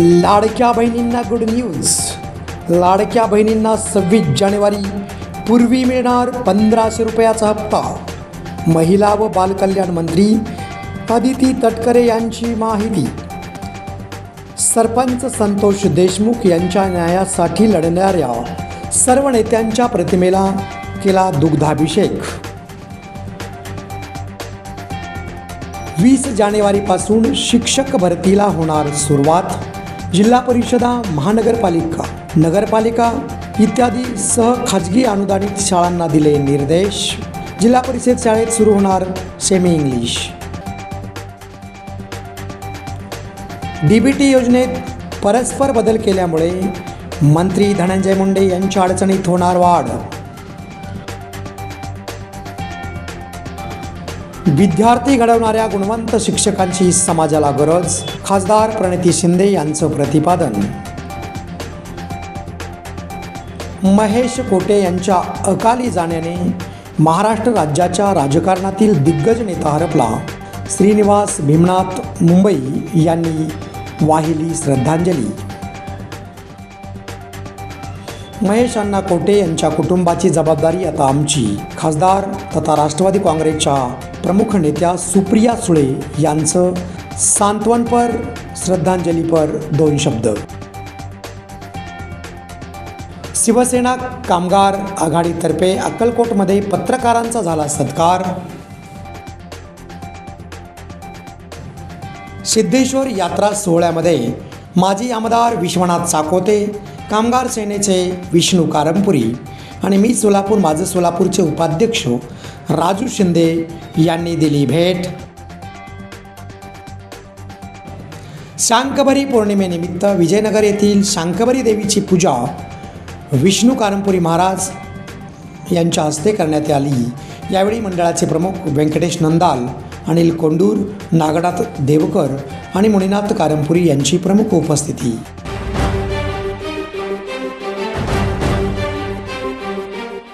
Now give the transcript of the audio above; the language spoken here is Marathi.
लाडक्या बहिणींना गुड न्यूज. लाडक्या बहिणींना 26 जानेवारी पूर्वी मिळणार 1500 रुपयाचा हप्ता. महिला व बालकल्याण मंत्री अदिती तटकरे यांची माहिती. सरपंच संतोष देशमुख यांच्या न्यायासाठी लढणाऱ्या सर्व नेत्यांच्या प्रतिमेला केला दुग्धाभिषेक. 20 जानेवारीपासून शिक्षक भरतीला होणार सुरुवात. जिल्हा परिषदा, महानगरपालिका, नगरपालिका इत्यादी सह खाजगी अनुदानित शाळांना दिले निर्देश. जिल्हा परिषद शाळेत सुरू होणार सेमी इंग्लिश. DBT योजनेत परस्पर बदल केल्यामुळे मंत्री धनंजय मुंडे यांच्या अडचणीत होणार वाढ. विद्यार्थी घडवणाऱ्या गुणवंत शिक्षकांची समाजाला गरज. खासदार प्रणिती शिंदे यांचं प्रतिपादन. महेश कोटे यांच्या अकाली जाण्याने महाराष्ट्र राज्याच्या राजकारणातील दिग्गज नेता हरपला. श्रीनिवास भीमनाथ मुंबई यांनी वाहिली श्रद्धांजली. महेश अण्णा कोटे यांच्या कुटुंबाची जबाबदारी आता आमची. खासदार तथा राष्ट्रवादी काँग्रेसच्या प्रमुख नेत्या सुप्रिया सुळे यांचं सांत्वनपर श्रद्धांजलीपर 2 शब्द. शिवसेना कामगार आघाडीतर्फे अक्कलकोटमध्ये पत्रकारांचा झाला सत्कार. सिद्धेश्वर यात्रा सोहळ्यामध्ये माजी आमदार विश्वनाथ चाकोते, कामगार सेनेचे विष्णू कारंपुरी आणि मी सोलापूर माझं सोलापूरचे उपाध्यक्ष राजू शिंदे यांनी दिली भेट. शांकभरी पौर्णिमेनिमित्त विजयनगर येथील शांकभरी देवीची पूजा विष्णू कारंपुरी महाराज यांच्या हस्ते करण्यात आली. यावेळी मंडळाचे प्रमुख व्यंकटेश नंदाल, अनिल कोंडूर, नागनाथ देवकर आणि मुनीनाथ कारंपुरी यांची प्रमुख उपस्थिती.